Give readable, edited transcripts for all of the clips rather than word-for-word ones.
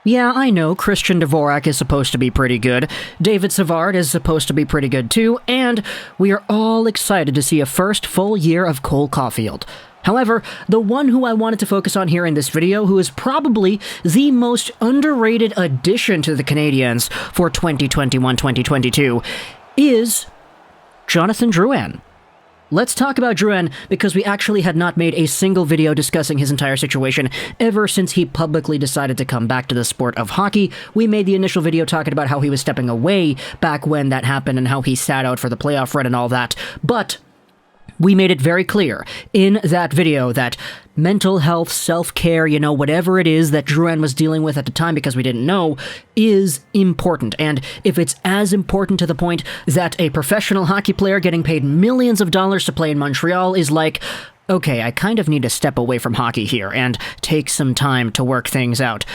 Yeah, I know, Christian Dvorak is supposed to be pretty good, David Savard is supposed to be pretty good too, and we are all excited to see a first full year of Cole Caufield. However, the one who I wanted to focus on here in this video, who is probably the most underrated addition to the Canadiens for 2021-2022, is Jonathan Drouin. Let's talk about Drouin because we actually had not made a single video discussing his entire situation ever since he publicly decided to come back to the sport of hockey. We made the initial video talking about how he was stepping away back when that happened and how he sat out for the playoff run and all that, but we made it very clear in that video that mental health, self-care, whatever it is that Drouin was dealing with at the time because we didn't know, is important. And if it's as important to the point that a professional hockey player getting paid millions of dollars to play in Montreal is like, okay, I kind of need to step away from hockey here and take some time to work things out,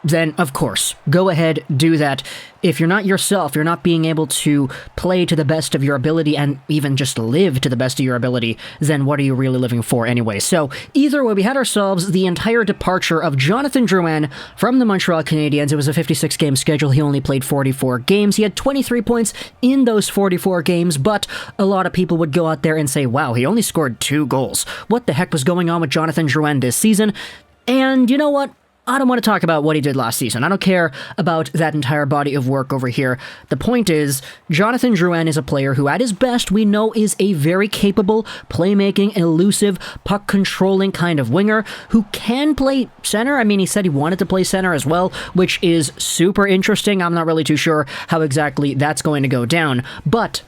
then, of course, go ahead, do that. If you're not yourself, you're not being able to play to the best of your ability and even just live to the best of your ability, then what are you really living for anyway? So, either way, we had ourselves the entire departure of Jonathan Drouin from the Montreal Canadiens. It was a 56-game schedule. He only played 44 games. He had 23 points in those 44 games, but a lot of people would go out there and say, wow, he only scored 2 goals. What the heck was going on with Jonathan Drouin this season? And you know what? I don't want to talk about what he did last season. I don't care about that entire body of work over here. The point is, Jonathan Drouin is a player who, at his best, we know is a very capable, playmaking, elusive, puck-controlling kind of winger who can play center. I mean, he said he wanted to play center as well, which is super interesting. I'm not really too sure how exactly that's going to go down, but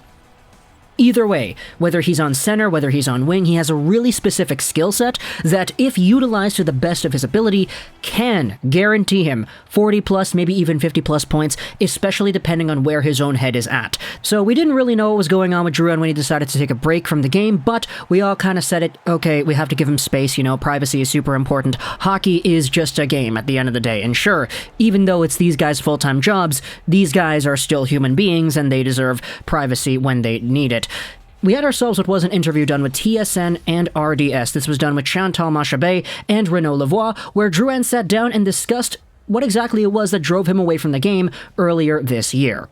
either way, whether he's on center, whether he's on wing, he has a really specific skill set that, if utilized to the best of his ability, can guarantee him 40 plus, maybe even 50 plus points, especially depending on where his own head is at. So we didn't really know what was going on with Drouin when he decided to take a break from the game, but we all kind of said it, okay, we have to give him space, privacy is super important. Hockey is just a game at the end of the day, and sure, even though it's these guys' full-time jobs, these guys are still human beings and they deserve privacy when they need it. We had ourselves what was an interview done with TSN and RDS. This was done with Chantal Machabé and Renaud Lavoie, where Drouin sat down and discussed what exactly it was that drove him away from the game earlier this year.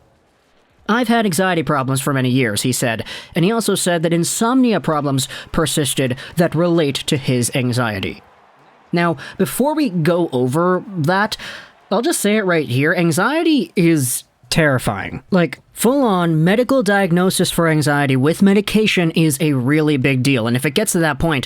I've had anxiety problems for many years, he said, and he also said that insomnia problems persisted that relate to his anxiety. Now, before we go over that, I'll just say it right here, anxiety is terrifying. Like, full-on medical diagnosis for anxiety with medication is a really big deal, and if it gets to that point,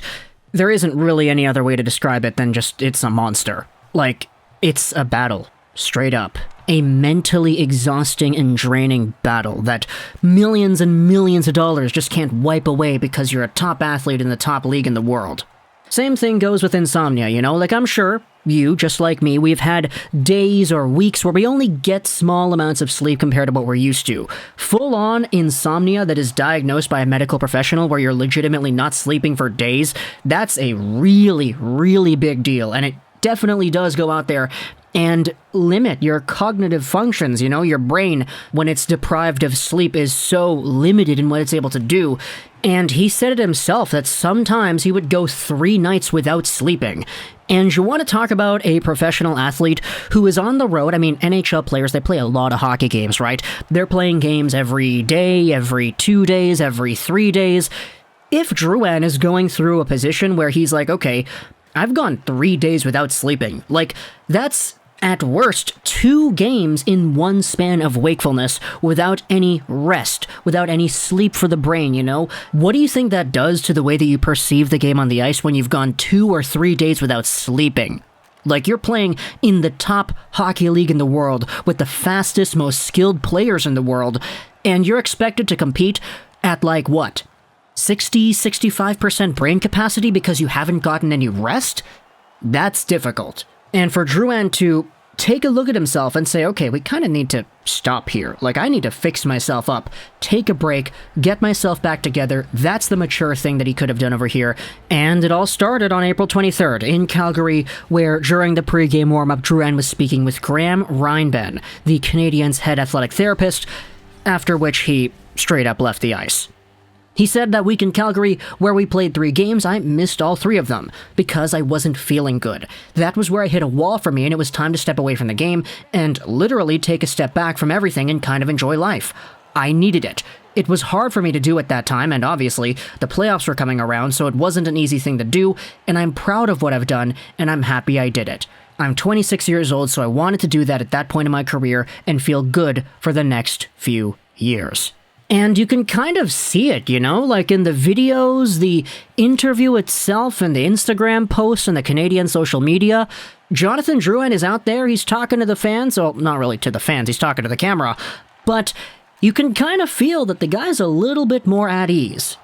there isn't really any other way to describe it than just it's a monster. Like, it's a battle, straight up. A mentally exhausting and draining battle that millions and millions of dollars just can't wipe away because you're a top athlete in the top league in the world. Same thing goes with insomnia, like I'm sure you, just like me, we've had days or weeks where we only get small amounts of sleep compared to what we're used to. Full-on insomnia that is diagnosed by a medical professional where you're legitimately not sleeping for days, that's a really, really big deal, and it definitely does go out there and limit your cognitive functions. Your brain, when it's deprived of sleep, is so limited in what it's able to do. And he said it himself that sometimes he would go 3 nights without sleeping. And you want to talk about a professional athlete who is on the road. I mean, NHL players, they play a lot of hockey games, right? They're playing games every day, every 2 days, every 3 days. If Drouin is going through a position where he's like, okay, I've gone 3 days without sleeping, like, that's at worst 2 games in one span of wakefulness without any rest, without any sleep for the brain, What do you think that does to the way that you perceive the game on the ice when you've gone 2 or 3 days without sleeping? Like, you're playing in the top hockey league in the world with the fastest, most skilled players in the world, and you're expected to compete at, 60-65% brain capacity because you haven't gotten any rest? That's difficult. And for Drouin to take a look at himself and say, okay, we kind of need to stop here. Like, I need to fix myself up, take a break, get myself back together. That's the mature thing that he could have done over here. And it all started on April 23rd in Calgary, where during the pregame warm-up, Drouin was speaking with Graham Reinben, the Canadiens' head athletic therapist, after which he straight up left the ice. He said that week in Calgary, where we played 3 games, I missed all 3 of them because I wasn't feeling good. That was where I hit a wall for me, and it was time to step away from the game and literally take a step back from everything and kind of enjoy life. I needed it. It was hard for me to do at that time, and obviously, the playoffs were coming around, so it wasn't an easy thing to do, and I'm proud of what I've done, and I'm happy I did it. I'm 26 years old, so I wanted to do that at that point in my career and feel good for the next few years. And you can kind of see it, you know, like in the videos, the interview itself, and the Instagram posts and the Canadian social media. Jonathan Drouin is out there, he's talking to the fans, well, not really to the fans, he's talking to the camera, but you can kind of feel that the guy's a little bit more at ease.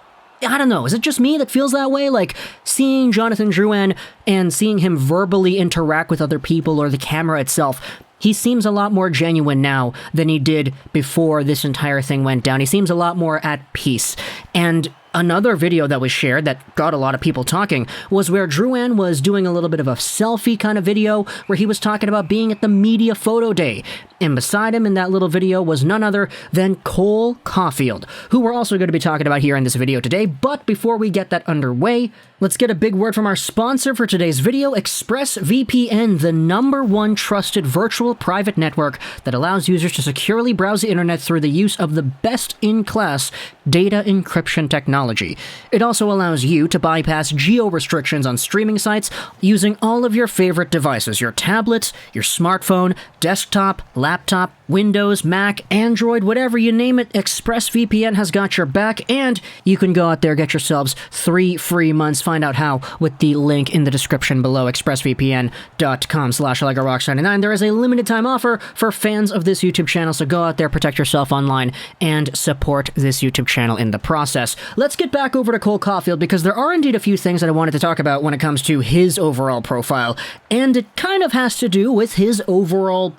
I don't know, is it just me that feels that way? Like, seeing Jonathan Drouin and seeing him verbally interact with other people or the camera itself, he seems a lot more genuine now than he did before this entire thing went down. He seems a lot more at peace. And another video that was shared that got a lot of people talking was where Drouin was doing a little bit of a selfie kind of video where he was talking about being at the media photo day. And beside him in that little video was none other than Cole Caufield, who we're also going to be talking about here in this video today. But before we get that underway, let's get a big word from our sponsor for today's video, ExpressVPN, the #1 trusted virtual private network that allows users to securely browse the internet through the use of the best-in-class data encryption technology. It also allows you to bypass geo-restrictions on streaming sites using all of your favorite devices, your tablets, your smartphone, desktop, laptop, Windows, Mac, Android, whatever you name it, ExpressVPN has got your back, and you can go out there, get yourselves 3 free months. Find out how with the link in the description below, expressvpn.com/LegoRocks99. There is a limited time offer for fans of this YouTube channel, so go out there, protect yourself online, and support this YouTube channel in the process. Let's get back over to Cole Caufield, because there are indeed a few things that I wanted to talk about when it comes to his overall profile, and it kind of has to do with his overall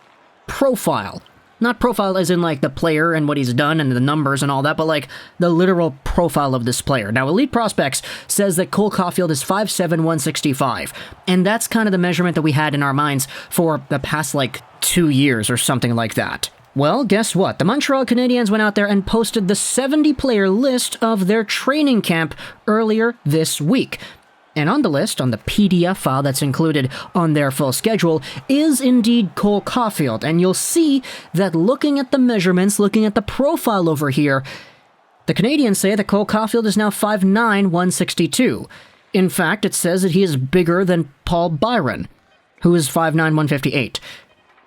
profile. Not profile as in like the player and what he's done and the numbers and all that, but like the literal profile of this player. Now, Elite Prospects says that Cole Caufield is 5'7", 165, and that's kind of the measurement that we had in our minds for the past like 2 years or something like that. Well, guess what? The Montreal Canadiens went out there and posted the 70-player list of their training camp earlier this week. And on the list, on the PDF file that's included on their full schedule, is indeed Cole Caufield. And you'll see that looking at the measurements, looking at the profile over here, the Canadiens say that Cole Caufield is now 5'9", 162. In fact, it says that he is bigger than Paul Byron, who is 5'9", 158.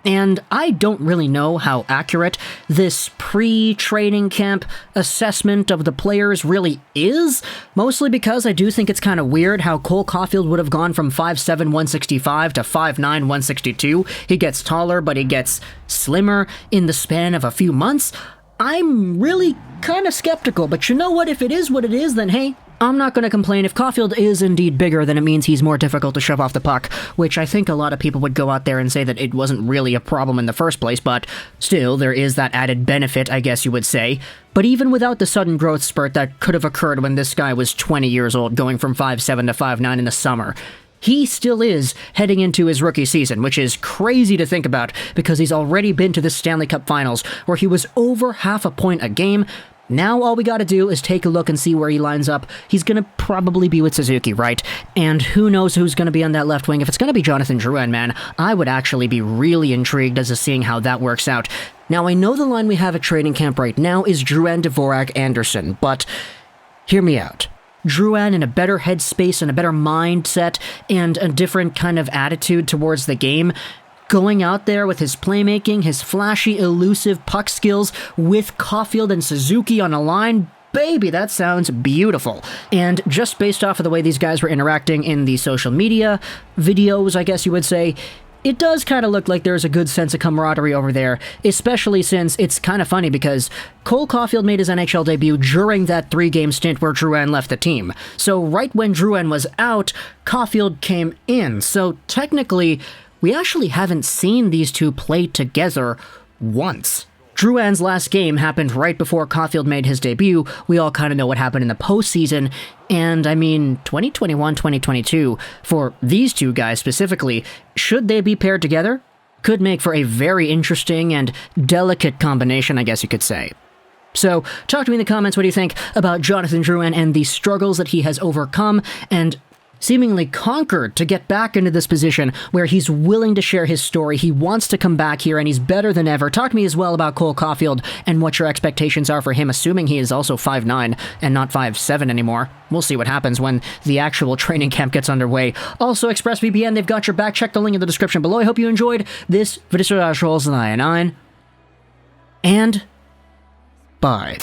And I don't really know how accurate this pre-training camp assessment of the players really is, mostly because I do think it's kind of weird how Cole Caufield would have gone from 5'7", 165 to 5'9", 162. He gets taller, but he gets slimmer in the span of a few months. I'm really kind of skeptical, but you know what? If it is what it is, then hey, I'm not going to complain. If Caufield is indeed bigger, then it means he's more difficult to shove off the puck, which I think a lot of people would go out there and say that it wasn't really a problem in the first place, but still, there is that added benefit, I guess you would say. But even without the sudden growth spurt that could have occurred when this guy was 20 years old, going from 5'7" to 5'9" in the summer, he still is heading into his rookie season, which is crazy to think about because he's already been to the Stanley Cup Finals, where he was over half a point a game. Now all we gotta do is take a look and see where he lines up. He's gonna probably be with Suzuki, right? And who knows who's gonna be on that left wing. If it's gonna be Jonathan Drouin, man, I would actually be really intrigued as to seeing how that works out. Now, I know the line we have at training camp right now is Drouin, Dvorak, Anderson, but hear me out. Drouin in a better headspace and a better mindset and a different kind of attitude towards the game, going out there with his playmaking, his flashy, elusive puck skills with Caufield and Suzuki on a line, baby, that sounds beautiful. And just based off of the way these guys were interacting in the social media videos, I guess you would say, it does kind of look like there's a good sense of camaraderie over there, especially since it's kind of funny because Cole Caufield made his NHL debut during that 3-game stint where Drouin left the team. So right when Drouin was out, Caufield came in. So technically, we actually haven't seen these two play together once. Drouin's last game happened right before Caufield made his debut. We all kind of know what happened in the postseason. And I mean, 2021-2022, for these two guys specifically, should they be paired together, could make for a very interesting and delicate combination, I guess you could say. So, talk to me in the comments, what do you think about Jonathan Drouin and the struggles that he has overcome and seemingly conquered to get back into this position where he's willing to share his story. He wants to come back here and he's better than ever. Talk to me as well about Cole Caufield and what your expectations are for him, assuming he is also 5'9" and not 5'7" anymore. We'll see what happens when the actual training camp gets underway. Also, ExpressVPN, they've got your back. Check the link in the description below. I hope you enjoyed this video. And bye.